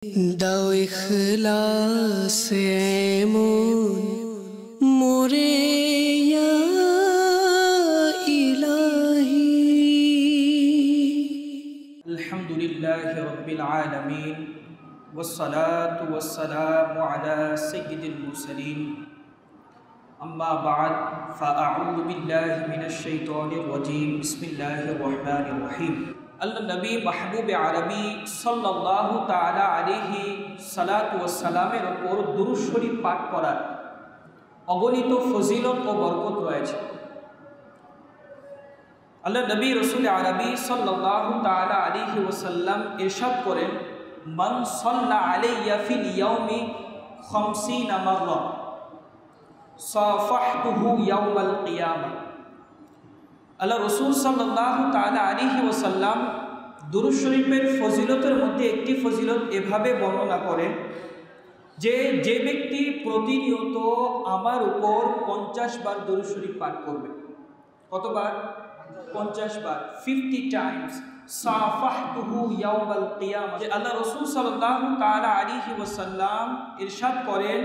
দাও ইখলাস এমন মোরে ইয়া ইলাহি। আলহামদুলিল্লাহি রাব্বিল আলামিন ওয়াসসালাতু ওয়াসসালামু আলা সাইয়্যিদিল মুরসালিন আম্মা বা'দ ফাআউযু বিল্লাহি মিনাশ শাইতানির রাজীম বিসমিল্লাহির রহমানির রহিম। আল্লাহ নবী মাহবুবে আরবি সাল্লাল্লাহু তাআলা আলাইহি সালাতু ওয়াসসালামের উপর দুরূদ শরীফ পাঠ করার অগণিত ফজিলত ও বরকত রয়েছে। আল্লাহ নবী রসুল আরবি সাল্লাল্লাহু তাআলা আলাইহি ওয়াসাল্লাম ইরশাদ করেন, মান সাল্লা আলাইয়া ফিল ইয়াউমি 50 মাররা সাফাহতুহু ইয়াউমাল কিয়ামাহ। আল্লাহ রসুল সাল্লাল্লাহু তাআলা আলাইহি ওয়াসাল্লাম দুরূদ শরীফের ফজিলতের মধ্যে একটি ফজিলত এভাবে বর্ণনা করেন যে যে ব্যক্তি প্রতিনিয়ত আমার উপর 50 বার দুরূদ শরীফ পাঠ করবে। কতবার? 50 বার, 50 টাইমস। সাফাহতুহু ইয়াউমাল কিয়ামাহ। যে আল্লাহ রাসূল সাল্লাল্লাহু তাআলা আলাইহি ওয়াসাল্লাম ইরশাদ করেন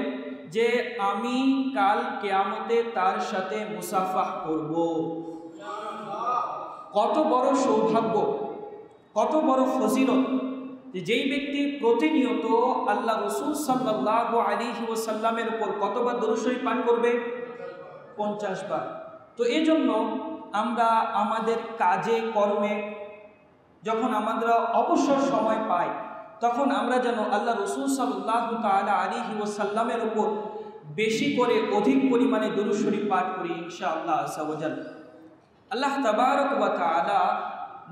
যে আমি কাল কিয়ামতে তার সাথে মুসাফাহ করব। কত বড় সৌভাগ্য, কত বড় ফজিলত যে যেই ব্যক্তি প্রতিনিয়ত আল্লাহ রাসূল সাল্লাল্লাহু আলাইহি ওয়াসাল্লামের উপর কতবার দুরূদ শরীফ পাঠ করবে? 50 বার। তো এই জন্য আমরা আমাদের কাজে কর্মে যখন আমরা অবসর সময় পাই তখন আমরা যেন আল্লাহ রাসূল সাল্লাল্লাহু তাআলা আলাইহি ওয়াসাল্লামের উপর বেশি করে অধিক পরিমাণে দুরূদ শরীফ পাঠ করি ইনশাআল্লাহ আযজা ওয়া জাল। আল্লাহ তাবারক ওয়া তাআলা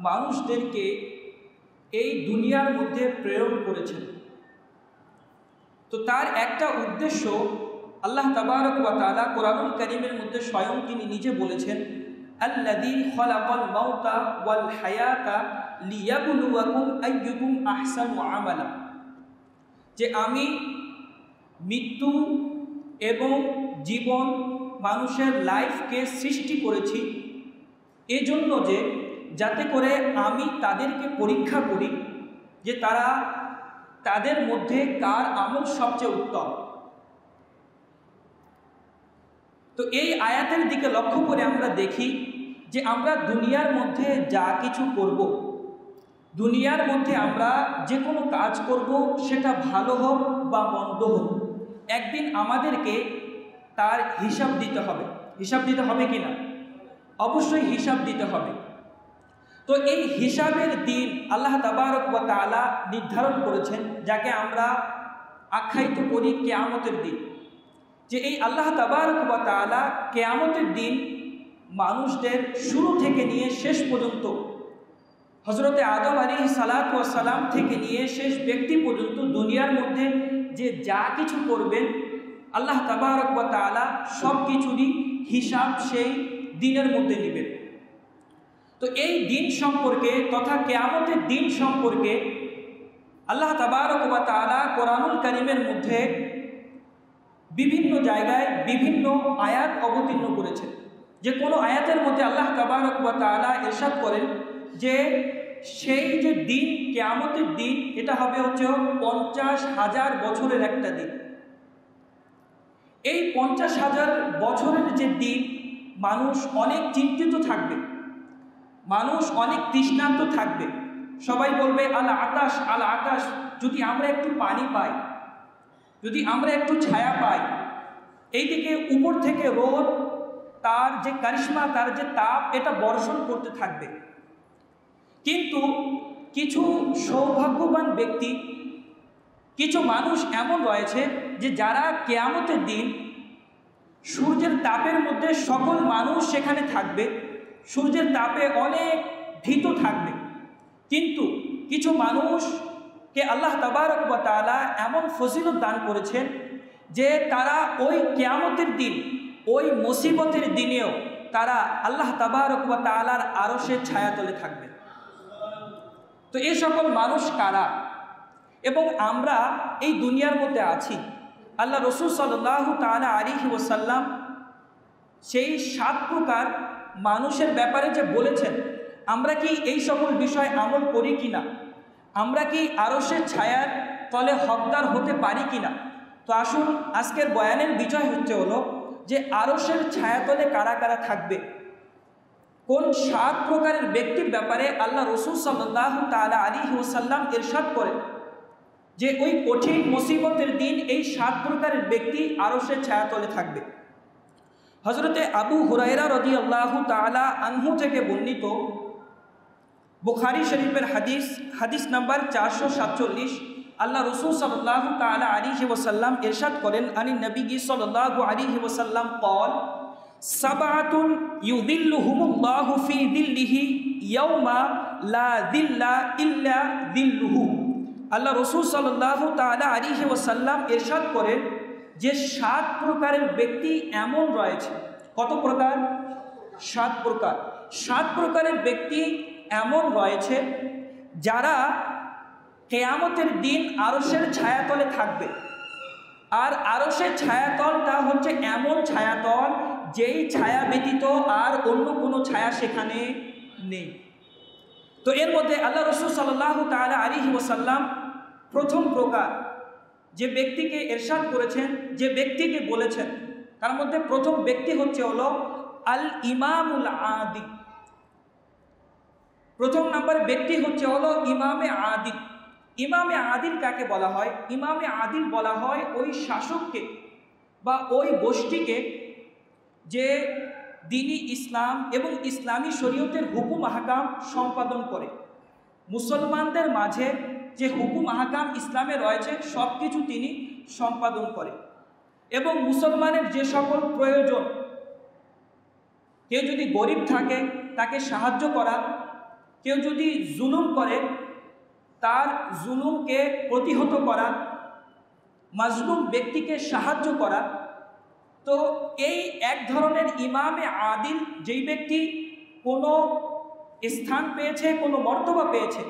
মানুষদেরকে এই দুনিয়ার মধ্যে প্রেরণ করেছেন। তো তার একটা উদ্দেশ্য আল্লাহ তাবারক ওয়া তাআলা কোরআনুল কারীমের মধ্যে স্বয়ং তিনি নিজে বলেছেন, আল্লাযী খালাকাল মাউতা ওয়াল হায়াতা লিয়াবলুয়াকুম আইয়ুকুম আহসানু আমালা। যে আমি মৃত্যু এবং জীবন মানুষের লাইফকে সৃষ্টি করেছি এজন্য যে যাতে করে আমি তাদেরকে পরীক্ষা করি যে তারা তাদের মধ্যে কার আমল সবচেয়ে উত্তম। তো এই আয়াতের দিকে লক্ষ্য করে আমরা দেখি যে আমরা দুনিয়ার মধ্যে যা কিছু করব, দুনিয়ার মধ্যে আমরা যে কোনো কাজ করব সেটা ভালো হোক বা মন্দ হোক, একদিন আমাদেরকে তার হিসাব দিতে হবে। হিসাব দিতে হবে কি না? অবশ্যই হিসাব দিতে হবে। তো এই হিসাবের দিন আল্লাহ তাবারক ওয়া তাআলা নির্ধারণ করেছেন, যাকে আমরা আখ্যায়িত করি কিয়ামতের দিন। যে এই আল্লাহ তাবারক ওয়া তাআলা কিয়ামতের দিন মানুষদের শুরু থেকে নিয়ে শেষ পর্যন্ত, হযরতে আদম আলাইহিস সালাতু ওয়াস সালাম থেকে নিয়ে শেষ ব্যক্তি পর্যন্ত দুনিয়ার মধ্যে যে যা কিছু করবেন আল্লাহ তাবারক ওয়া তাআলা সব কিছুরই হিসাব সেই দিনের মধ্যে নেবেন। তো এই দিন সম্পর্কে তথা কিয়ামতের দিন সম্পর্কে আল্লাহ তাবারক ওয়া তাআলা কোরআনুল কারীমের মধ্যে বিভিন্ন জায়গায় বিভিন্ন আয়াত অবতীর্ণ করেছেন। যে কোনো আয়াতের মধ্যে আল্লাহ তাবারক ওয়া তাআলা ইরশাদ করেন যে সেই যে দিন কিয়ামতের দিন এটা হবে হচ্ছে 50,000 বছরের একটা দিন। এই 50,000 বছরের যে দিন মানুষ অনেক চিন্তিত থাকবে, মানুষ অনেক তৃষ্ণার্ত থাকবে। সবাই বলবে আল আকাশ, আল আকাশ, যদি আমরা একটু পানি পাই, যদি আমরা একটু ছায়া পাই। এইদিকে উপর থেকে রোদ তার যে কারিশমা, তার যে তাপ, এটা বর্ষণ করতে থাকবে। কিন্তু কিছু সৌভাগ্যবান ব্যক্তি, কিছু মানুষ এমন রয়েছে যে যারা কিয়ামতের দিন সূর্যের তাপের মধ্যে সকল মানুষ সেখানে থাকবে, সূর্যের তাপে অনেক ভীত থাকবে। কিন্তু কিছু মানুষকে আল্লাহ তাবারক ওয়া তাআলা এমন ফজিলত দান করেছেন যে তারা ওই কিয়ামতের দিন, ওই মুসিবতের দিনেও তারা আল্লাহ তাবারক ওয়া তাআলার আরশের ছায়াতলে থাকবে। তো এই সকল মানুষ কারা? এবং আমরা এই দুনিয়ার মধ্যে আছি। আল্লাহ রাসূল সাল্লাল্লাহু তাআলা আলাইহি ওয়াসাল্লাম সেই 7 প্রকার মানুষের ব্যাপারে যে বলেছেন, আমরা কি এই সকল বিষয় আমল করি কিনা? আমরা কি আরশের ছায়ার তলে হকদার হতে পারি কিনা। তো আসুন আজকের বয়ানের বিষয় হলো যে আরশের ছায়াতলে কারা কারা থাকবে, কোন 7 প্রকারের ব্যক্তির ব্যাপারে আল্লাহ রসুল সাল্লাল্লাহু তাআলা আলাইহি ওয়াসাল্লাম ইরশাদ করেন যে ওই কঠিন মুসিবতের দিন এই 7 প্রকারের ব্যক্তি আরশের ছায়াতলে থাকবে। হযরতে আবু হুরায়রা রাদিয়াল্লাহু তাআলা আনহু থেকে বর্ণিত বুখারী শরীফের হাদিস নাম্বার 447, আল্লাহ রসুল সাল্লাল্লাহু তাআলা আলাইহি ওয়াসাল্লাম ইরশাদ করেন আনিন নবী সাল্লাল্লাহু আলাইহি ওয়াসাল্লাম قال সাবাতুন ইউযিল্লুহুমুল্লাহু ফি যিল্লিহি ইয়াওমা লা যিল্লা ইল্লা যিল্লুহু। আল্লাহ রসুল সাল্লাল্লাহু তাআলা আলাইহি ওয়াসাল্লাম ইরশাদ করেন যে 7 প্রকারের ব্যক্তি এমন রয়েছে। কত প্রকার? 7 প্রকার। 7 প্রকারের ব্যক্তি এমন রয়েছে যারা কিয়ামতের দিন আরশের ছায়াতলে থাকবে। আর আরশের ছায়াতলটা হচ্ছে এমন ছায়াতল যেই ছায়া ব্যতীত আর অন্য কোনো ছায়া সেখানে নেই। তো এর মধ্যে আল্লাহ রসুল সাল্লাল্লাহু তাআলা আলাইহি ওয়াসাল্লাম প্রথম প্রকার যে ব্যক্তিকে ইরশাদ করেছেন, যে ব্যক্তিকে বলেছেন, তার মধ্যে প্রথম ব্যক্তি হলো আল ইমামুল আদিল। প্রথম নাম্বার ব্যক্তি হলো ইমামে আদিল। ইমামে আদিল কাকে বলা হয়? ইমামে আদিল বলা হয় ওই শাসককে বা ওই গোষ্ঠীকে যে দ্বীনি ইসলাম এবং ইসলামী শরীয়তের হুকুম আহকাম সম্পাদন করে। মুসলমানদের মাঝে যে হুকুম আহকাম ইসলামে রয়েছে সব কিছু তিনি সম্পাদন করে এবং মুসলমানের যে সকল প্রয়োজন, কেউ যদি গরিব থাকে তাকে সাহায্য করা, কেউ যদি জুলুম করে তার জুলুমকে প্রতিহত করা, মাজলুম ব্যক্তিকে সাহায্য করা। তো এই এক ধরনের ইমামে আদিল, যেই ব্যক্তি কোনো স্থান পেয়েছে, কোনো মর্তবা পেয়েছে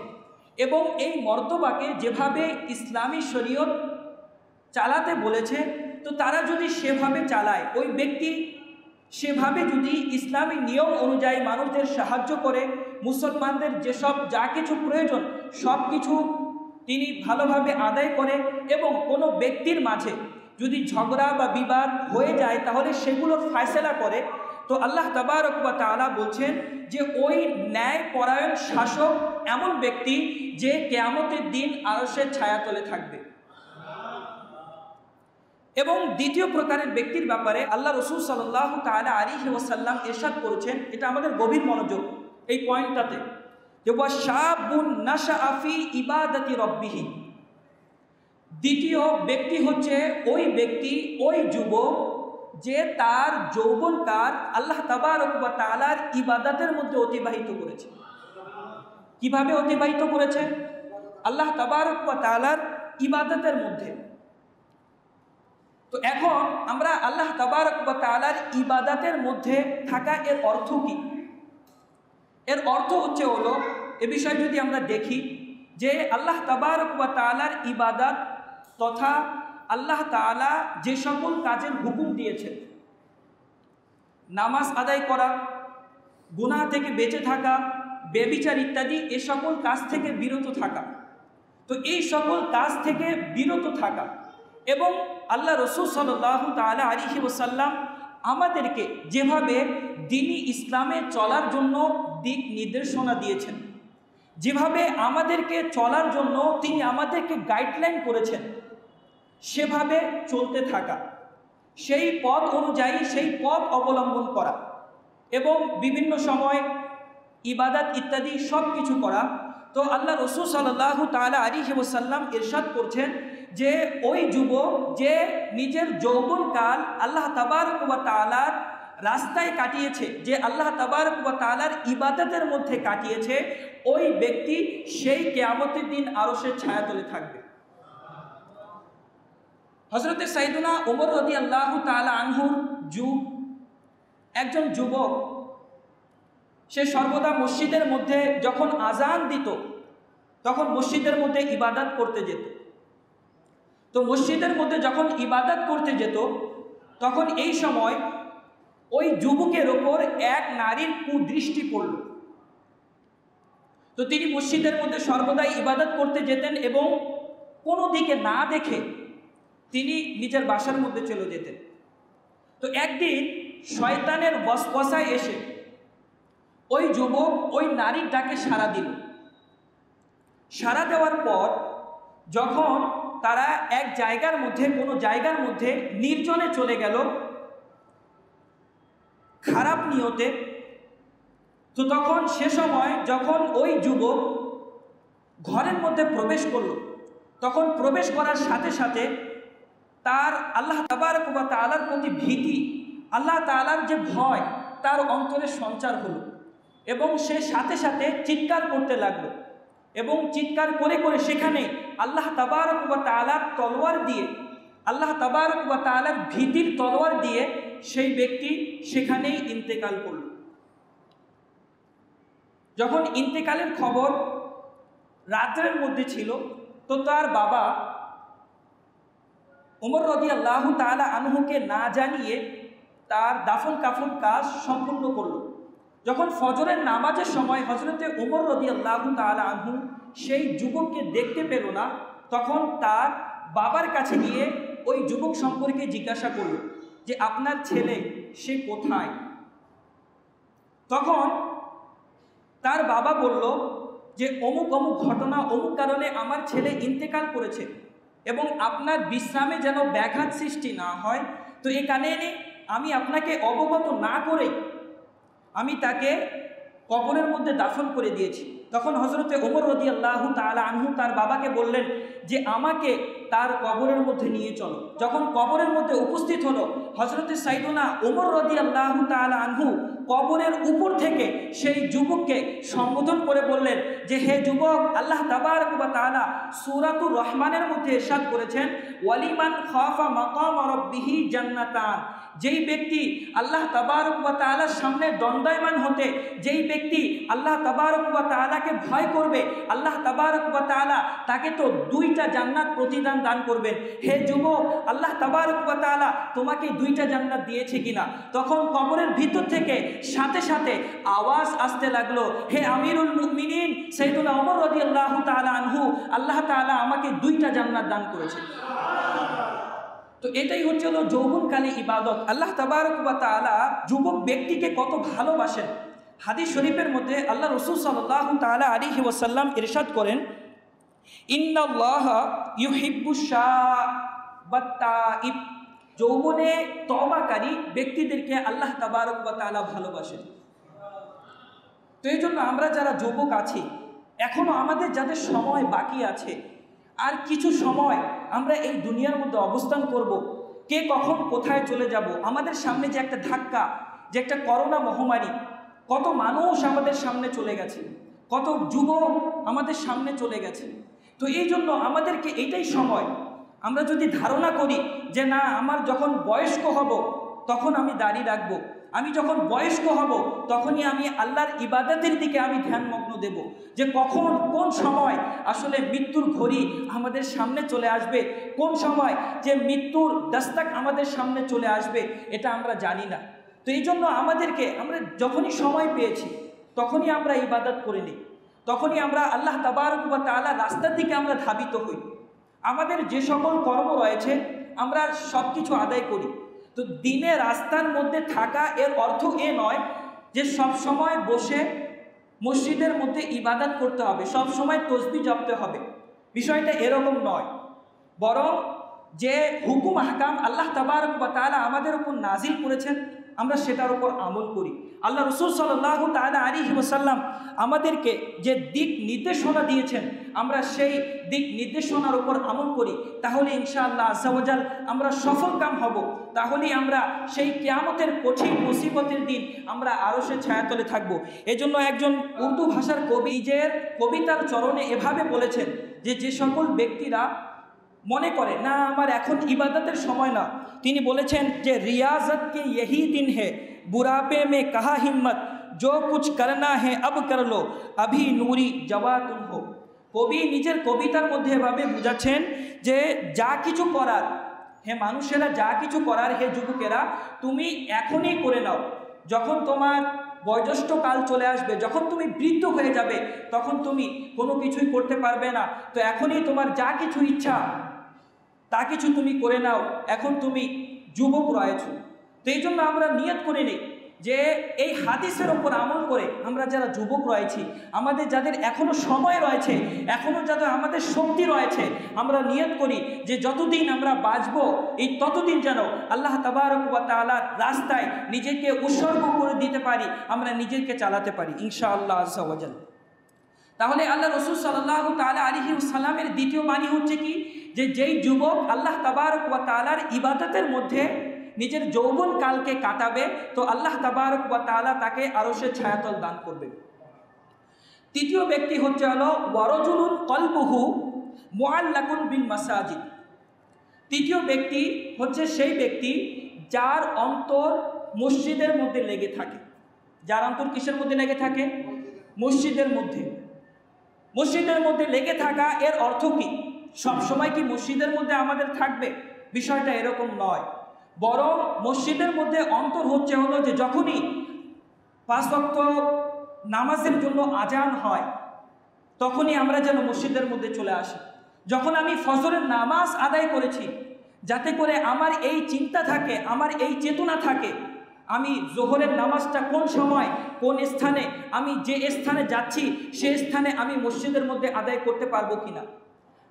এবং এই মর্তবাকে যেভাবে ইসলামী শরীয়ত চালাতে বলেছে, তো তারা যদি সেভাবে চালায়, ওই ব্যক্তি সেভাবে যদি ইসলামী নিয়ম অনুযায়ী মানুষদের সাহায্য করে, মুসলমানদের যেসব যা কিছু প্রয়োজন সব কিছু তিনি ভালোভাবে আদায় করে এবং কোনো ব্যক্তির মাঝে যদি ঝগড়া বা বিবাদ হয়ে যায় তাহলে সেগুলোর ফায়সালা করে, তো আল্লাহ তাবারক ওয়া তাআলা বলছেন যে ওই ন্যায় পরায়ণ শাসক এমন ব্যক্তি যে কিয়ামতের দিন আরশের ছায়াতলে থাকবে। এবং দ্বিতীয় প্রকারের ব্যক্তির ব্যাপারে আল্লাহ রসুল সাল্লাল্লাহু তাআলা আলাইহি ওয়াসাল্লাম ইরশাদ করেছেন, এটা আমাদের গভীর মনোযোগ এই পয়েন্টটাতে, যে ওয়াশাবুন নাশআ ফি ইবাদাতি রাব্বিহি। দ্বিতীয় ব্যক্তি হচ্ছে ওই ব্যক্তি, ওই যুবক যে তার যৌবনকাল আল্লাহ তাবারক ওয়া তাআলার ইবাদতের মধ্যে অতিবাহিত করেছে। কিভাবে অতিবাহিত করেছে? আল্লাহ তাবারক ওয়া তাআলার ইবাদতের মধ্যে। তো এখন আমরা আল্লাহ তাবারক ওয়া তাআলার ইবাদতের মধ্যে থাকা এর অর্থ কি? এর অর্থ হলো এ বিষয়ে যদি আমরা দেখি যে আল্লাহ তাবারক ওয়া তাআলার ইবাদত তথা আল্লাহ তাআলা যে সকল কাজের হুকুম দিয়েছেন, নামাজ আদায় করা, গুনাহ থেকে বেঁচে থাকা, ব্যভিচার ইত্যাদি এ সকল কাজ থেকে বিরত থাকা, তো এই সকল কাজ থেকে বিরত থাকা এবং আল্লাহ রসুল সাল্লাল্লাহু তাআলা আলাইহি ওয়াসাল্লাম আমাদেরকে যেভাবে দ্বীনি ইসলামে চলার জন্য দিক নির্দেশনা দিয়েছেন, যেভাবে আমাদেরকে চলার জন্য তিনি আমাদেরকে গাইডলাইন করেছেন, সেভাবে চলতে থাকা, সেই পথ অনুযায়ী সেই পথ অবলম্বন করা এবং বিভিন্ন সময় ইবাদত ইত্যাদি সব কিছু করা। তো আল্লাহ রসুল সাল্লাল্লাহু তাআলা আলাইহি ওয়াসাল্লাম ইরশাদ করছেন যে ওই যুবক যে নিজের যৌবনকাল আল্লাহ তাবারক ওয়া তাআলার রাস্তায় কাটিয়েছে, যে আল্লাহ তাবারক ওয়া তাআলার ইবাদতের মধ্যে কাটিয়েছে, ওই ব্যক্তি সেই কিয়ামতের দিন আরশের ছায়াতলে থাকবে। হযরতে সাইয়েদুনা ওমর রাদিয়াল্লাহু তাআলা আনহুর যুগ, একজন যুবক, সে সর্বদা মসজিদের মধ্যে যখন আজান দিত তখন মসজিদের মধ্যে ইবাদত করতে যেত। তো মসজিদের মধ্যে যখন ইবাদত করতে যেত তখন এই সময় ওই যুবকের ওপর এক নারীর কুদৃষ্টি পড়ল। তো তিনি মসজিদের মধ্যে সর্বদাই ইবাদত করতে যেতেন এবং কোনো দিকে না দেখে তিনি নিজের বাসার মধ্যে চলে যেতেন। তো একদিন শয়তানের ওয়াসওয়াসায় এসে ওই যুবক ওই নারীর ডাকে সাড়া দিল। সাড়া দেওয়ার পর যখন তারা এক জায়গার মধ্যে, কোনো জায়গার মধ্যে নির্জনে চলে গেল খারাপ নিয়তে, তো তখন সে সময় যখন ওই যুবক ঘরের মধ্যে প্রবেশ করল, তখন প্রবেশ করার সাথে সাথে তার আল্লাহ তাবারক ওয়া তাআলার প্রতি ভীতি, আল্লাহ তাআলার যে ভয় তার অন্তরে সঞ্চার হলো এবং সে সাথে সাথে চিৎকার করতে লাগলো এবং চিৎকার করে করে সেখানে আল্লাহ তাবারক ওয়া তাআলার তলোয়ার দিয়ে, আল্লাহ তাবারক ওয়া তাআলার ভীতির তলোয়ার দিয়ে সেই ব্যক্তি সেখানেই ইন্তেকাল করল। যখন ইন্তেকালের খবর রাত্রের মধ্যে ছিল, তো তার বাবা ওমর রাদিয়াল্লাহু তাআলা আনহুকে না জানিয়ে তার দাফন কাফন কাজ সম্পূর্ণ করল। যখন ফজরের নামাজের সময় হযরতে ওমর রাদিয়াল্লাহু তাআলা আনহু সেই যুবককে দেখতে পেল না, তখন তার বাবার কাছে গিয়ে ওই যুবক সম্পর্কে জিজ্ঞাসা করল যে আপনার ছেলে সে কোথায়? তখন তার বাবা বলল যে অমুক অমুক ঘটনা, অমুক কারণে আমার ছেলে ইন্তেকাল করেছে এবং আপনার বিশ্রামে যেন ব্যাঘাত সৃষ্টি না হয়, তো এই কারণে আমি আপনাকে অবগত না করে আমি তাকে কবরের মধ্যে দাফন করে দিয়েছি। তখন হযরতে ওমর রাদিয়াল্লাহু তাআলা আনহু তার বাবাকে বললেন যে আমাকে তার কবরের মধ্যে নিয়ে চলো। যখন কবরের মধ্যে উপস্থিত হলো, হযরতে সাইয়েদনা ওমর রাদিয়াল্লাহু তাআলা আনহু কবরের উপর থেকে সেই যুবককে সম্বোধন করে বললেন যে হে যুবক, আল্লাহ তাবারক ওয়া তাআলা সূরাতুর রহমানের মধ্যে ইরশাদ করেছেন ওয়ালিমান খাফা মাকাম রাব্বিহি জান্নাতান, যেই ব্যক্তি আল্লাহ তাবারক ওয়া তাআলার সামনে দণ্ডায়মান হতে, যেই ব্যক্তি আল্লাহ তাবারক ওয়া তাআলাকে ভয় করবে, আল্লাহ তাবারক ওয়া তাআলা তাকে তো 2টা জান্নাত প্রতিদান দান করবেন। হে যুবক, আল্লাহ তাবারক ওয়া তাআলা তোমাকে 2টা জান্নাত দিয়েছে কিনা? তখন কবরের ভিতর থেকে সাথে সাথে আওয়াজ আসতে লাগলো, হে আমিরুল মুমিনিন সাইয়েদুনা ওমর রাদিয়াল্লাহু তাআলা আনহু, আল্লাহ তাআলা আমাকে 2টা জান্নাত দান করেছে। তো এটাই হচ্ছে যৌবনকালী ইবাদত। আল্লাহ তাবারক ওয়া তাআলা যুবক ব্যক্তিকে কত ভালোবাসেন। হাদিস শরীফের মধ্যে আল্লাহ রাসূল সাল্লাল্লাহু তাআলা আলাইহি ওয়াসাল্লাম ইরশাদ করেন ইন্নাল্লাহা ইউহিব্বুশ শাবাত তাইব, যৌবনে তওবাকারী ব্যক্তিদেরকে আল্লাহ তাবারক ওয়া তাআলা ভালোবাসেন। তো এই জন্য আমরা যারা যুবক আছি, এখনো আমাদের যাদের সময় বাকি আছে, আর কিছু সময় আমরা এই দুনিয়ার মধ্যে অবস্থান করব, কে কখন কোথায় চলে যাব, আমাদের সামনে যে একটা ধাক্কা, যে একটা করোনা মহামারী, কত মানুষ আমাদের সামনে চলে গেছে, কত যুবক আমাদের সামনে চলে গেছে। তো এই জন্য আমাদেরকে এইটাই সময়, আমরা যদি ধারণা করি যে না আমার যখন বয়স্ক হব তখন আমি দাড়ি রাখবো, আমি যখন বয়স্ক হব তখনই আমি আল্লাহর ইবাদতের দিকে আমি ধ্যানমগ্ন দেব, যে কখন কোন সময় আসলে মৃত্যুর ঘড়ি আমাদের সামনে চলে আসবে, কোন সময় যে মৃত্যুর দস্তক আমাদের সামনে চলে আসবে, এটা আমরা জানি না। তো এই জন্য আমাদেরকে, আমরা যখনই সময় পেয়েছি তখনই আমরা ইবাদত করে নিই, তখনই আমরা আল্লাহ তাবারক ওয়া তাআলার রাস্তার দিকে আমরা ধাবিত হই। আমাদের যে সকল কর্ম রয়েছে আমরা সব কিছু আদায় করি। তো দিনে রাস্তার মধ্যে থাকা এর অর্থ এ নয় যে সব সময় বসে মসজিদের মধ্যে ইবাদত করতে হবে, সব সময় তাসবিহ জপতে হবে, বিষয়টা এরকম নয়। বরং যে হুকুম আহকাম আল্লাহ তাবারক ওয়া তাআলা আমাদের উপর নাজিল করেছেন আমরা সেটার উপর আমল করি। আল্লাহ রাসূল সাল্লাল্লাহু তাআলা আলাইহি ওয়াসাল্লাম আমাদেরকে যে দিক নির্দেশনা দিয়েছেন আমরা সেই দিক নির্দেশনার উপর আমল করি, তাহলে ইনশাআল্লাহ আযজা ওয়া জাল আমরা সফলকাম হব। তাহলেই আমরা সেই কিয়ামতের কঠিন মুসিবতের দিন আমরা আরশের ছায়াতলে থাকব। এজন্য একজন উর্দু ভাষার কবি নিজের কবিতার চরণে এভাবে বলেছেন যে যে সকল ব্যক্তিরা মনে করে না আমার এখন ইবাদতের সময় না, তিনি বলেছেন যে রিয়াজত কে यही दिन है बुढ़ापे में कहा हिम्मत जो कुछ करना है अब कर लो अभी नूरी जवा तुम हो। কবি নিজের কবিতার মধ্যে এভাবে বুঝাচ্ছেন যে যা কিছু করার, হে মানুষেরা যা কিছু করার, হে যুবকেরা তুমি এখনই করে নাও, যখন তোমার বয়োজ্যেষ্ঠ কাল চলে আসবে, যখন তুমি বৃদ্ধ হয়ে যাবে, তখন তুমি কোনো কিছুই করতে পারবে না। তো এখনই তোমার যা কিছু ইচ্ছা তা কিছু তুমি করে নাও, এখন তুমি যুবক রয়েছো। তো এই জন্য আমরা নিয়ত করে নিই যে এই হাদিসের ওপর আমল করে আমরা যারা যুবক রয়েছি, আমাদের যাদের এখনও সময় রয়েছে, এখনও যাদের আমাদের শক্তি রয়েছে, আমরা নিয়ত করি যে যতদিন আমরা বাঁচবো এই ততদিন যেন আল্লাহ তাবারক ওয়া তাআলার রাস্তায় নিজেকে উৎসর্গ করে দিতে পারি, আমরা নিজেকে চালাতে পারি ইনশাআল্লাহ আযজা ওয়া জাল। তাহলে আল্লাহ রাসূল সাল্লাল্লাহু তাআলা আলাইহি ওয়াসাল্লামের দ্বিতীয় বাণী হচ্ছে কি, যে যেই যুবক আল্লাহ তাবারক ওয়া তাআলার ইবাদতের মধ্যে নিজের যৌবন কালকে কাটাবে, তো আল্লাহ তাবারক ওয়া তাআলা তাকে আরশের ছায়াতল দান করবে। তৃতীয় ব্যক্তি হচ্ছে হলো ওয়ারাজুলুন কলবুহু মুআল্লাকুন বিল মাসাজিদ। তৃতীয় ব্যক্তি হচ্ছে সেই ব্যক্তি যার অন্তর মসজিদের মধ্যে লেগে থাকে। যার অন্তর কিসের মধ্যে লেগে থাকে? মসজিদের মধ্যে। মসজিদের মধ্যে লেগে থাকা এর অর্থ কি? সবসময় কি মসজিদের মধ্যে আমাদের থাকবে? বিষয়টা এরকম নয়, বরং মসজিদের মধ্যে অন্তর হচ্ছে হলো যে যখনই 5 ওয়াক্ত নামাজের জন্য আজান হয় তখনই আমরা যেন মসজিদের মধ্যে চলে আসি। যখন আমি ফজরের নামাজ আদায় করেছি, যাতে করে আমার এই চিন্তা থাকে, আমার এই চেতনা থাকে, আমি জোহরের নামাজটা কোন সময় কোন স্থানে, আমি যে স্থানে যাচ্ছি সে স্থানে আমি মসজিদের মধ্যে আদায় করতে পারবো কিনা,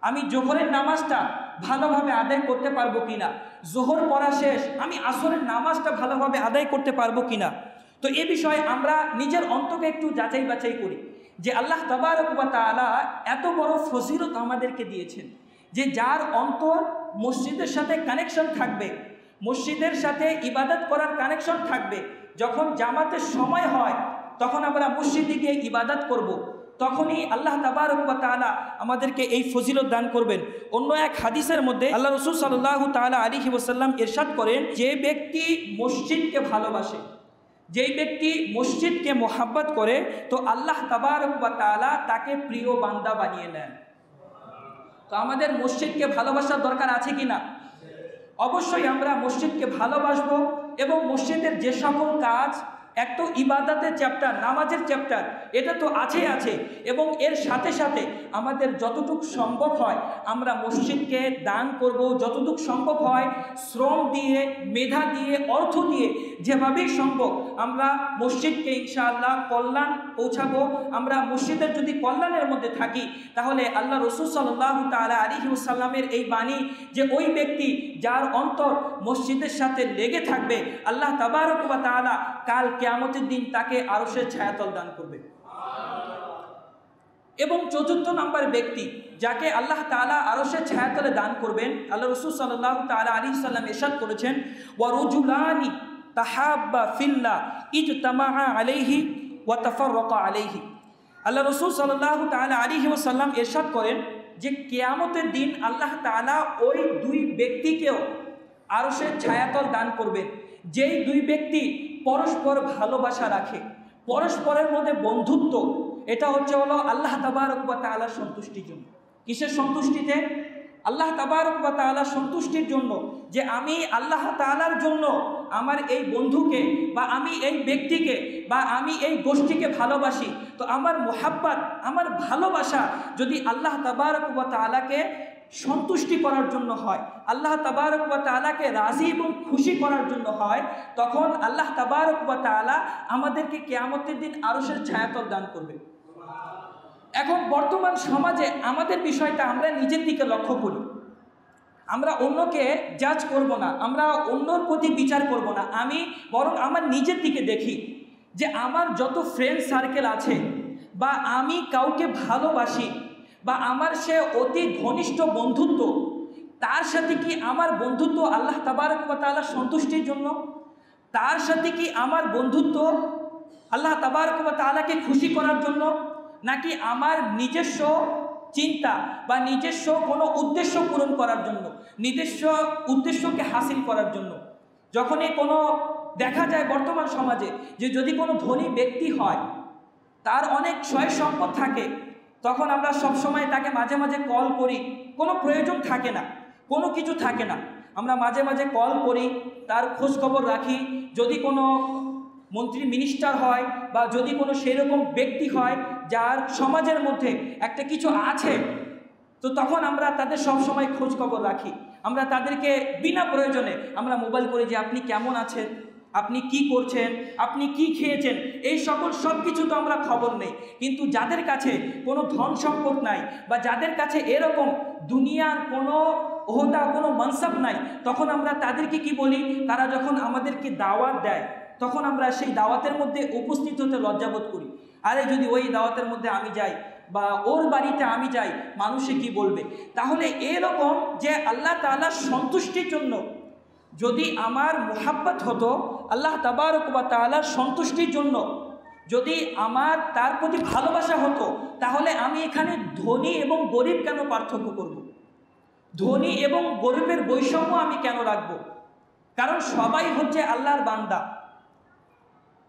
আমি জোহরের নামাজটা ভালোভাবে আদায় করতে পারবো কিনা, জোহর পড়া শেষ আমি আসরের নামাজটা ভালোভাবে আদায় করতে পারবো কিনা। তো এ বিষয়ে আমরা নিজের অন্তকে একটু যাচাই বাছাই করি যে আল্লাহ তাবারক ওয়া তাআলা এত বড় ফজিলত আমাদেরকে দিয়েছেন যে যার অন্তর মসজিদের সাথে কানেকশন থাকবে, মসজিদের সাথে ইবাদত করার কানেকশন থাকবে, যখন জামাতের সময় হয় তখন আমরা মসজিদে গিয়ে ইবাদত করব, তখনই আল্লাহ তাবারক ওয়া তাআলা আমাদেরকে এই ফজিলত দান করবেন। অন্য এক হাদিসের মধ্যে আল্লাহ রাসূল সাল্লাল্লাহু তাআলা আলাইহি ওয়াসাল্লাম ইরশাদ করেন, যে ব্যক্তি মসজিদকে ভালোবাসে, যেই ব্যক্তি মসজিদকে মোহাব্বত করে, তো আল্লাহ তাবারক ওয়া তাআলা তাকে প্রিয় বান্দা বানিয়ে নেন। তো আমাদের মসজিদকে ভালোবাসার দরকার আছে কি না? অবশ্যই আমরা মসজিদকে ভালোবাসবো এবং মসজিদের যে সকল কাজ, এক তো ইবাদতের চ্যাপ্টার, নামাজের চ্যাপ্টার, এটা তো আছে এবং এর সাথে সাথে আমাদের যতটুকু সম্ভব হয় আমরা মসজিদকে দান করব, যতটুকু সম্ভব হয় শ্রম দিয়ে, মেধা দিয়ে, অর্থ দিয়ে, যেভাবেই সম্ভব আমরা মসজিদকে ইনশাআল্লাহ কল্যাণ পৌঁছাবো। আমরা মসজিদের যদি কল্যাণের মধ্যে থাকি তাহলে আল্লাহ রাসূল সাল্লাল্লাহু তাআলা আলাইহি ওয়াসাল্লামের এই বাণী যে ওই ব্যক্তি যার অন্তর মসজিদের সাথে লেগে থাকবে, আল্লাহ তাবারক ওয়া তাআলা কাল কিয়ামতের দিন তাকে আরশের ছায়াতল দান করবে। এবং চতুর্থ নাম্বার ব্যক্তি যাকে আল্লাহ তাআলা আরশের ছায়াতলে দান করবেন, আল্লাহ রাসূল সাল্লাল্লাহু তাআলা আলাইহি সাল্লাম ইরশাদ করেছেন, ওয়া রাজুলানি তাহাব্বা ফিল্লাহ ইজতামা আলাইহি ওয়া তাফাররাকা আলাইহি। আল্লাহ রাসূল সাল্লাল্লাহু তাআলা আলাইহি ওয়াসাল্লাম ইরশাদ করেন যে কিয়ামতের দিন আল্লাহ তাআলা ওই দুই ব্যক্তিকেও আরশের ছায়াতল দান করবেন, যেই দুই ব্যক্তি পরস্পর ভালোবাসা রাখে, পরস্পরের মধ্যে বন্ধুত্ব। এটা হচ্ছে হলো আল্লাহ তাবারক ওয়া তাআলার সন্তুষ্টির জন্য। কিসের সন্তুষ্টিতে? আল্লাহ তাবারক ওয়া তাআলার সন্তুষ্টির জন্য, যে আমি আল্লাহ তাআলার জন্য আমার এই বন্ধুকে বা আমি এই ব্যক্তিকে বা আমি এই গোষ্ঠীকে ভালোবাসি। তো আমার মোহাব্বত, আমার ভালোবাসা যদি আল্লাহ তাবারক ওয়া তাআলাকে সন্তুষ্টি করার জন্য হয়, আল্লাহ তাবারক ওয়া তাআলাকে রাজি এবং খুশি করার জন্য হয়, তখন আল্লাহ তাবারক ওয়া তাআলা আমাদেরকে কিয়ামতের দিন আরশের ছায়াতল দান করবে। এখন বর্তমান সমাজে আমাদের বিষয়টা আমরা নিজের দিকে লক্ষ্য করি, আমরা অন্যকে জাজ করব না, আমরা অন্যর প্রতি বিচার করব না, আমি বরং আমার নিজের দিকে দেখি যে আমার যত ফ্রেন্ড সার্কেল আছে বা আমি কাউকে ভালোবাসি বা আমার সে অতি ঘনিষ্ঠ বন্ধুত্ব, তার সাথে কি আমার বন্ধুত্ব আল্লাহ তাবারক ওয়া তাআলার সন্তুষ্টির জন্য? তার সাথে কি আমার বন্ধুত্ব আল্লাহ তাবারক ওয়া তাআলাকে খুশি করার জন্য, নাকি আমার নিজস্ব চিন্তা বা নিজস্ব কোনো উদ্দেশ্য পূরণ করার জন্য, নিজস্ব উদ্দেশ্যকে হাসিল করার জন্য? যখনই কোনো দেখা যায় বর্তমান সমাজে যে যদি কোনো ধনী ব্যক্তি হয়, তার অনেক সয় সম্পদ থাকে, তখন আমরা সবসময় তাকে মাঝে মাঝে কল করি, কোনো প্রয়োজন থাকে না, কোনো কিছু থাকে না, আমরা মাঝে মাঝে কল করি, তার খোঁজখবর রাখি, যদি কোনো মন্ত্রী মিনিস্টার হয়, বা যদি কোনো সেরকম ব্যক্তি হয় যার সমাজের মধ্যে একটা কিছু আছে, তো তখন আমরা তাদের সব সময় খোঁজ খবর রাখি। আমরা তাদেরকে বিনা প্রয়োজনে আমরা মোবাইল করে যে আপনি কেমন আছেন, আপনি কি করছেন, আপনি কি খেয়েছেন, এই সকল সব কিছু তো আমরা খবর নেই। কিন্তু যাদের কাছে কোনো ধন সম্পদ নাই, বা যাদের কাছে এরকম দুনিয়ার কোনো ওহদা, কোনো মানসাব নাই, তখন আমরা তাদেরকে কি বলি, তারা যখন আমাদেরকে দাওয়াত দেয় তখন আমরা সেই দাওয়াতের মধ্যে উপস্থিত হতে লজ্জাবোধ করি। আরে যদি ওই দাওয়াতের মধ্যে আমি যাই বা ওর বাড়িতে আমি যাই, মানুষে কি বলবে? তাহলে এরকম যে আল্লাহ তাআলার সন্তুষ্টির জন্য যদি আমার মুহাব্বত হতো, আল্লাহ তাবারক ওয়া তাআলার সন্তুষ্টির জন্য যদি আমার তার প্রতি ভালোবাসা হতো, তাহলে আমি এখানে ধনী এবং গরিব কেন পার্থক্য করব? ধনী এবং গরিবের বৈষম্য আমি কেন রাখব? কারণ সবাই হচ্ছে আল্লাহর বান্দা।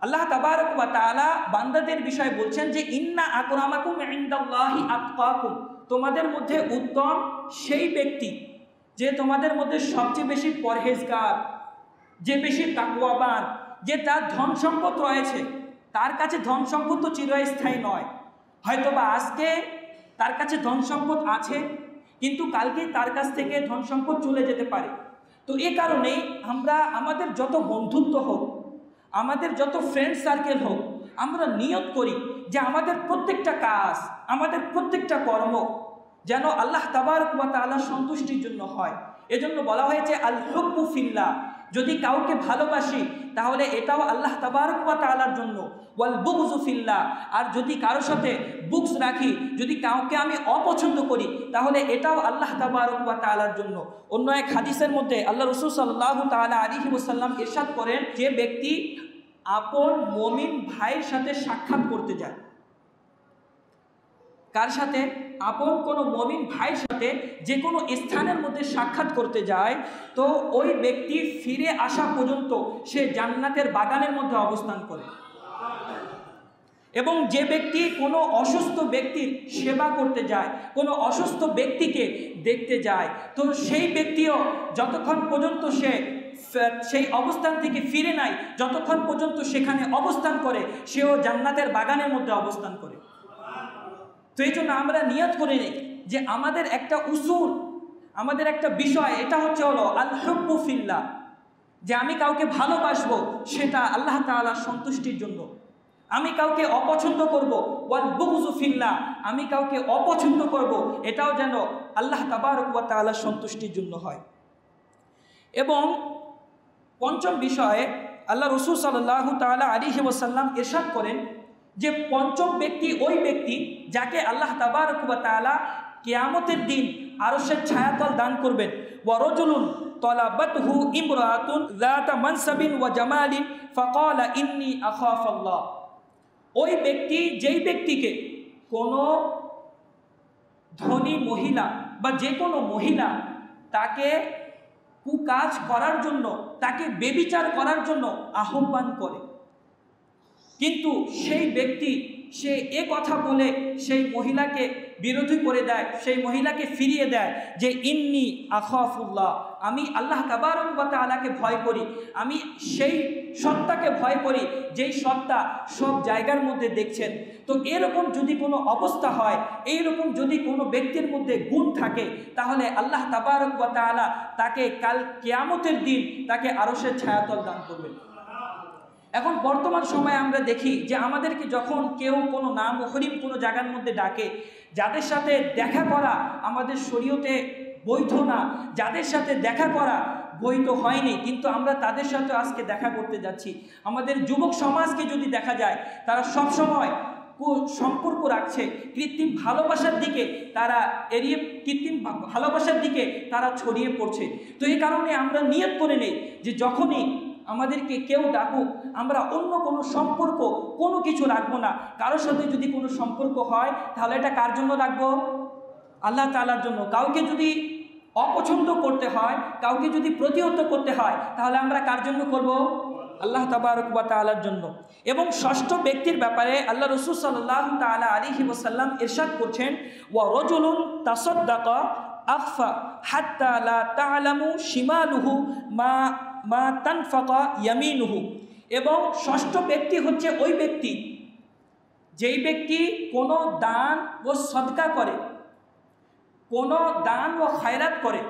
আল্লাহ তাবারক ওয়া তাআলা বান্দাদের বিষয়ে বলছেন যে ইন্না আকরামাকুম ইনদাল্লাহি আতকাকুম, তোমাদের মধ্যে উত্তম সেই ব্যক্তি যে তোমাদের মধ্যে সবচেয়ে বেশি পরহেজগার, যে বেশি তাকওয়াবান, যে তার ধন সম্পদ রয়েছে। তার কাছে ধন সম্পদ তো চিরস্থায়ী নয়, হয়তোবা আজকে তার কাছে ধন সম্পদ আছে, কিন্তু কালকে তার কাছ থেকে ধন সম্পদ চলে যেতে পারে। তো এ কারণেই আমরা আমাদের যত বন্ধুত্ব হোক, আমাদের যত ফ্রেন্ড সার্কেল হোক, আমরা নিয়ত করি যে আমাদের প্রত্যেকটা কাজ, আমাদের প্রত্যেকটা কর্ম যেন আল্লাহ তাবারক ওয়া তাআলার সন্তুষ্টির জন্য হয়। এজন্য বলা হয়েছে আল হুব্বু ফিল্লাহ, যদি কাউকে ভালোবাসি তাহলে এটাও আল্লাহ তাবারক ওয়া তাআলার জন্য। ওয়াল বুগযু ফিল্লাহ, আর যদি কারোর সাথে বুগস রাখি, যদি কাউকে আমি অপছন্দ করি, তাহলে এটাও আল্লাহ তাবারক ওয়া তাআলার জন্য। অন্য এক হাদিসের মধ্যে আল্লাহ রাসূল সাল্লাল্লাহু তাআলা আলাইহি ওয়াসাল্লাম ইরশাদ করেন, যে ব্যক্তি আপন মুমিন ভাইয়ের সাথে সাক্ষাৎ করতে যায়, কার সাথে? আপন কোনো মুমিন ভাইয়ের সাথে যে কোনো স্থানের মধ্যে সাক্ষাৎ করতে যায়, তো ওই ব্যক্তি ফিরে আসা পর্যন্ত সে জান্নাতের বাগানের মধ্যে অবস্থান করে। এবং যে ব্যক্তি কোনো অসুস্থ ব্যক্তির সেবা করতে যায়, কোনো অসুস্থ ব্যক্তিকে দেখতে যায়, তো সেই ব্যক্তিও যতক্ষণ পর্যন্ত সে সেই অবস্থান থেকে ফিরে নাই, যতক্ষণ পর্যন্ত সেখানে অবস্থান করে, সেও জান্নাতের বাগানের মধ্যে অবস্থান করে। তো এই জন্য আমরা নিয়ত করে নিই যে আমাদের একটা উসুল, আমাদের একটা বিষয়, এটা হলো আল হুব্বু ফিল্লাহ, যে আমি কাউকে ভালোবাসবো সেটা আল্লাহ তাআলার সন্তুষ্টির জন্য। আমি কাউকে অপছন্দ করব, ওয়াল বুগযু ফিল্লাহ, আমি কাউকে অপছন্দ করব, এটাও যেন আল্লাহ তাবারক ওয়া তাআলার সন্তুষ্টির জন্য হয়। এবং পঞ্চম বিষয়ে আল্লাহ রাসূল সাল্লাল্লাহু তাআলা আলাইহি ওয়াসাল্লাম ইরশাদ করেন যে পঞ্চম ব্যক্তি ওই ব্যক্তি যাকে আল্লাহ তাবারক ওয়া তাআলা কিয়ামতের দিন আরশের ছায়াতল দান করবেন। ওয়া রাজুলুন তালাবাতহু ইমরাতুন যাতা মানসাবিন ওয়া জামালিন ফাকালা ইন্নী আখাফুল্লাহ, ওই ব্যক্তি যেই ব্যক্তিকে কোনো ধনী মহিলা বা যে কোনো মহিলা তাকে কুকাজ করার জন্য, তাকে বেবিচার করার জন্য আহ্বান করে, কিন্তু সেই ব্যক্তি সে এ কথা বলে সেই মহিলাকে বিরোধী করে দেয়, সেই মহিলাকে ফিরিয়ে দেয় যে ইন্নী আখাফুল্লাহ, আমি আল্লাহ তাবারক ওয়া তাআলাকে ভয় করি, আমি সেই সত্তাকে ভয় করি যেই সত্তা সব জায়গার মধ্যে দেখছেন। তো এরকম যদি কোনো অবস্থা হয়, এইরকম যদি কোনো ব্যক্তির মধ্যে গুণ থাকে, তাহলে আল্লাহ তাবারক ওয়া তাআলা তাকে কাল কিয়ামতের দিন তাকে আরশের ছায়াতল দান করবেন। এখন বর্তমান সময়ে আমরা দেখি যে আমাদেরকে যখন কেউ কোনো নামহরিম কোনো জায়গার মধ্যে ডাকে, যাদের সাথে দেখা করা আমাদের শরীয়তে বৈধ না, যাদের সাথে দেখা করা বৈধ হয়নি, কিন্তু আমরা তাদের সাথে আজকে দেখা করতে যাচ্ছি। আমাদের যুবক সমাজকে যদি দেখা যায়, তারা সব সময় সম্পর্ক রাখছে কৃত্রিম ভালোবাসার দিকে, তারা এড়িয়ে কৃত্রিম ভালোবাসার দিকে তারা ছড়িয়ে পড়ছে। তো এই কারণে আমরা নিয়ত করে নেই যে যখনই আমাদেরকে কেউ ডাকুক, আমরা অন্য কোনো সম্পর্ক কোনো কিছু রাখবো না। কারোর সাথে যদি কোনো সম্পর্ক হয়, তাহলে এটা কার জন্য রাখবো? আল্লাহ তাআলার জন্য। কাউকে যদি অপছন্দ করতে হয়, কাউকে যদি প্রতিহত করতে হয়, তাহলে আমরা কার জন্য করব? আল্লাহ তাবারক ওয়া তাআলার জন্য। এবং ষষ্ঠ ব্যক্তির ব্যাপারে আল্লাহ রাসূল সাল্লাল্লাহু তাআলা আলাইহি ওয়াসাল্লাম ইরশাদ করছেন, ওয়া রাজুলুন তাসাদ্দাকা আখফা হাত্তা লা তা'লামু শিমালুহু মা তানফাকা ইয়ামিনুহু, এবং ষষ্ঠ ব্যক্তি হচ্ছে ওই ব্যক্তি যেই ব্যক্তি কোনো দান ও সদকা করে, কোনো দান ও খায়রাত করে,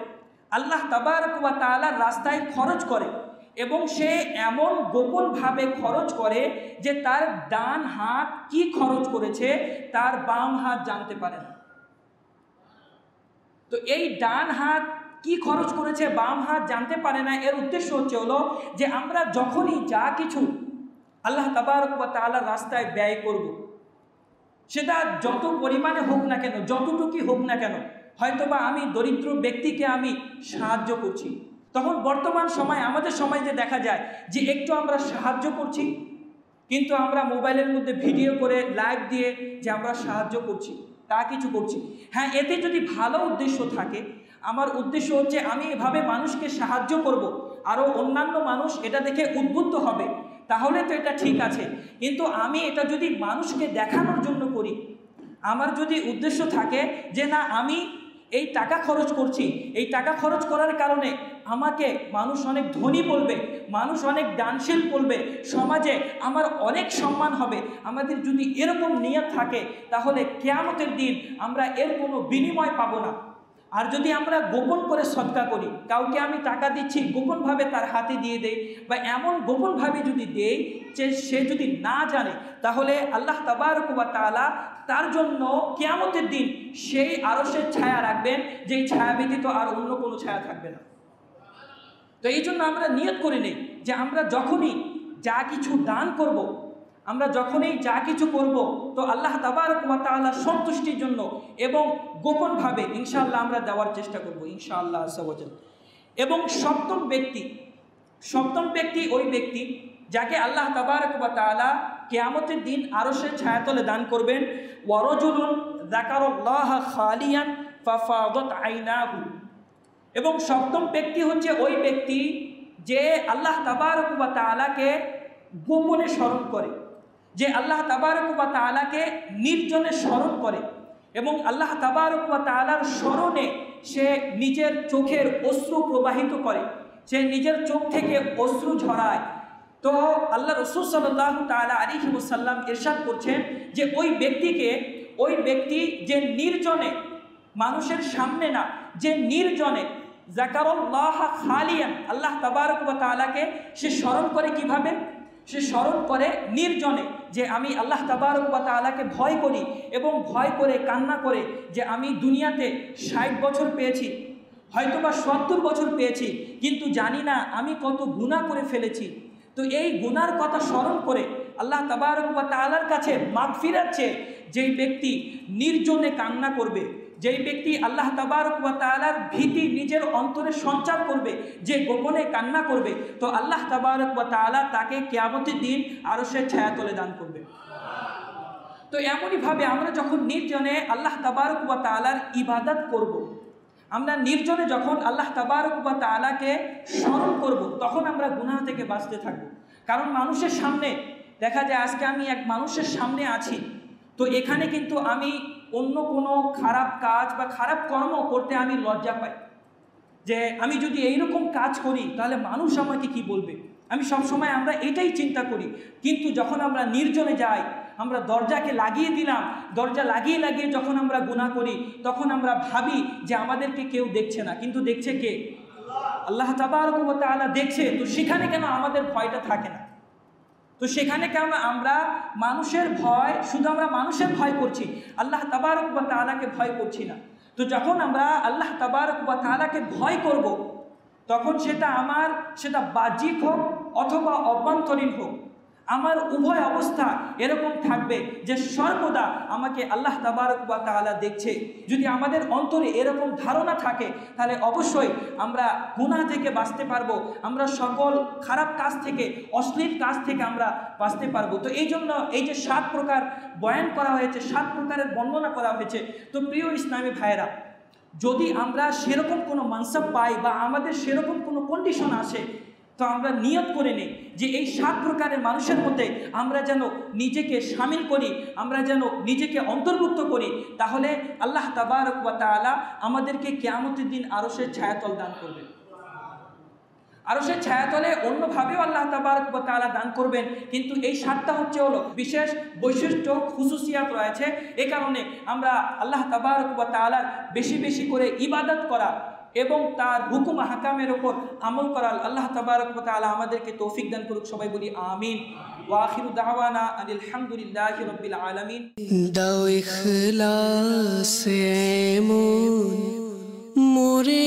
আল্লাহ তাবারক ওয়া তাআলার রাস্তায় খরচ করে এবং সে এমন গোপনভাবে খরচ করে যে তার ডান হাত কি খরচ করেছে তার বাম হাত জানতে পারে না। তো এই ডান হাত কি খরচ করেছে বাম হাত জানতে পারে না, এর উদ্দেশ্য হলো যে আমরা যখনই যা কিছু আল্লাহ তাবারক ওয়া তাআলার রাস্তায় ব্যয় করব, সেটা যত পরিমাণে হোক না কেন, যতটুকুই হোক না কেন, হয়তোবা আমি দরিদ্র ব্যক্তিকে আমি সাহায্য করছি, তখন বর্তমান সময় আমাদের সমাজে দেখা যায় যে একটু আমরা সাহায্য করছি কিন্তু আমরা মোবাইলের মধ্যে ভিডিও করে লাইভ দিয়ে যে আমরা সাহায্য করছি তা কিছু করছি। হ্যাঁ, এতে যদি ভালো উদ্দেশ্য থাকে, আমার উদ্দেশ্য হচ্ছে আমি এভাবে মানুষকে সাহায্য করব, আরও অন্যান্য মানুষ এটা দেখে উদ্বুদ্ধ হবে, তাহলে তো এটা ঠিক আছে। কিন্তু আমি এটা যদি মানুষকে দেখানোর জন্য করি, আমার যদি উদ্দেশ্য থাকে যে না আমি এই টাকা খরচ করছি, এই টাকা খরচ করার কারণে আমাকে মানুষ অনেক ধনী বলবে, মানুষ অনেক দানশীল বলবে, সমাজে আমার অনেক সম্মান হবে, আমাদের যদি এরকম নিয়ত থাকে তাহলে কিয়ামতের দিন আমরা এর কোনো বিনিময় পাবো না। আর যদি আমরা গোপন করে সদকা করি, কাউকে আমি টাকা দিচ্ছি গোপনভাবে তার হাতে দিয়ে দেই বা এমন গোপনভাবে যদি দেই যে সে যদি না জানে, তাহলে আল্লাহ তাবারক ওয়া তাআলা তার জন্য কিয়ামতের দিন সেই আরশের ছায়া রাখবেন, যেই ছায়া ব্যতীত আর অন্য কোনো ছায়া থাকবে না। তো এই জন্য আমরা নিয়ত করে নেই যে আমরা যখনই যা কিছু দান করব, আমরা যখনই যা কিছু করব তো আল্লাহ তাবারক ওয়া তাআলার সন্তুষ্টির জন্য এবং গোপনভাবে ইনশাআল্লাহ আমরা দেওয়ার চেষ্টা করব ইনশাআল্লাহ আযজা ওয়া জাল। এবং সপ্তম ব্যক্তি ওই ব্যক্তি যাকে আল্লাহ তাবারক ওয়া তাআলা কিয়ামতের দিন আরশের ছায়াতলে দান করবেন। ওয়ারাজুলুন যাকারাল্লাহ খালিয়ান ফাফাদাত আইনাহু। এবং সপ্তম ব্যক্তি হচ্ছে ওই ব্যক্তি যে আল্লাহ তাবারক ওয়া তাআলাকে গোপনে স্মরণ করে, যে আল্লাহ তাবারক ওয়া তাআলাকে নির্জনে স্মরণ করে এবং আল্লাহ তাবারক ওয়া তাআলার স্মরণে সে নিজের চোখের অশ্রু প্রবাহিত করে, সে নিজের চোখ থেকে অশ্রু ঝরায়। তো আল্লাহ রাসূল সাল্লাল্লাহু তাআলা আলাইহি ওয়াসাল্লাম ইরশাদ করছেন যে ওই ব্যক্তি যে নির্জনে, মানুষের সামনে না, যে নির্জনে যাকারাল্লাহ খালিয়ান, আল্লাহ তাবারক ওয়া তাআলাকে সে স্মরণ করে। কিভাবে সে স্মরণ করে? নির্জনে, যে আমি আল্লাহ তাবারক ওয়া তাআলাকে ভয় করি এবং ভয় করে কান্না করে যে আমি দুনিয়াতে ৬০ বছর পেয়েছি, হয়তোবা ৭০ বছর পেয়েছি, কিন্তু জানি না আমি কত গুনাহ করে ফেলেছি। তো এই গুনার কথা স্মরণ করে আল্লাহ তাবারক ওয়া তাআলার কাছে মাগফিরাত চেয়ে যেই ব্যক্তি নির্জনে কান্না করবে, যেই ব্যক্তি আল্লাহ তাবারক ওয়া তাআলার ভীতি নিজের অন্তরে সঞ্চার করবে, যে গোপনে কান্না করবে, তো আল্লাহ তাবারক ওয়া তাআলা তাকে কিয়ামতের দিন আরশের ছায়াতলে দান করবে। তো এমনইভাবে আমরা যখন নির্জনে আল্লাহ তাবারক ওয়া তাআলার ইবাদত করব, আমরা নির্জনে যখন আল্লাহ তাবারক ওয়া তাআলাকে স্মরণ করব, তখন আমরা গুনাহ থেকে বাঁচতে থাকব। কারণ মানুষের সামনে দেখা যায়, আজকে আমি এক মানুষের সামনে আছি, তো এখানে কিন্তু আমি অন্য কোনো খারাপ কাজ বা খারাপ কর্ম করতে আমি লজ্জা পাই, যে আমি যদি এইরকম কাজ করি তাহলে মানুষ আমাকে কি বলবে, আমি সবসময় আমরা এটাই চিন্তা করি। কিন্তু যখন আমরা নির্জনে যাই, আমরা দরজাকে লাগিয়ে দিলাম, দরজা লাগিয়ে লাগিয়ে যখন আমরা গুনাহ করি, তখন আমরা ভাবি যে আমাদেরকে কেউ দেখছে না, কিন্তু দেখছে কে? আল্লাহ তাবারক ওয়া তাআলা দেখছে। তো সেখানে কেন আমাদের ভয়টা থাকে না? তো সেখানে কেন আমরা মানুষের ভয়, শুধু আমরা মানুষের ভয় করছি, আল্লাহ তাবারক ওয়া তাআলাকে ভয় করছি না? তো যখন আমরা আল্লাহ তাবারক ওয়া তাআলাকে ভয় করব, তখন সেটা বাহ্যিক হোক অথবা অভ্যন্তরীণ হোক, আমার উভয় অবস্থা এরকম থাকবে যে সর্বদা আমাকে আল্লাহ তাবারক ওয়া তাআলা দেখছে। যদি আমাদের অন্তরে এরকম ধারণা থাকে, তাহলে অবশ্যই আমরা গুনাহ থেকে বাঁচতে পারবো, আমরা সকল খারাপ কাজ থেকে, অশ্লীল কাজ থেকে আমরা বাঁচতে পারবো। তো এই জন্য এই যে 7 প্রকার বয়ান করা হয়েছে, 7 প্রকারের বর্ণনা করা হয়েছে। তো প্রিয় ইসলামী ভাইয়েরা, যদি আমরা সেরকম কোনো মানসাব পাই বা আমাদের সেরকম কোনো কন্ডিশন আসে, তো আমরা নিয়ত করে নিই যে এই 7 প্রকারের মানুষের মধ্যে আমরা যেন নিজেকে শামিল করি, আমরা যেন নিজেকে অন্তর্ভুক্ত করি, তাহলে আল্লাহ তাবারক ওয়া তাআলা আমাদেরকে কিয়ামতের দিন আরশের ছায়াতল দান করবে। আরশের ছায়াতলে অন্যভাবেও আল্লাহ তাবারক ওয়া তাআলা দান করবেন, কিন্তু এই সাতটা হলো বিশেষ বৈশিষ্ট্য খুসুসিয়াত রয়েছে। এই কারণে আমরা আল্লাহ তাবারক ওয়া তাআলার বেশি বেশি করে ইবাদত করা এবং তার হুকুম হাকামের ওপর আমল করা আল্লাহ তাবারক ওয়া তাআলা আমাদেরকে তৌফিক দান করুক। সবাই বলি আমিন। ওয়া আখিরু দাওয়ানা আনিল হামদুলিল্লাহি রাব্বিল আলামিন। দাও ইখলাস এমন মোরে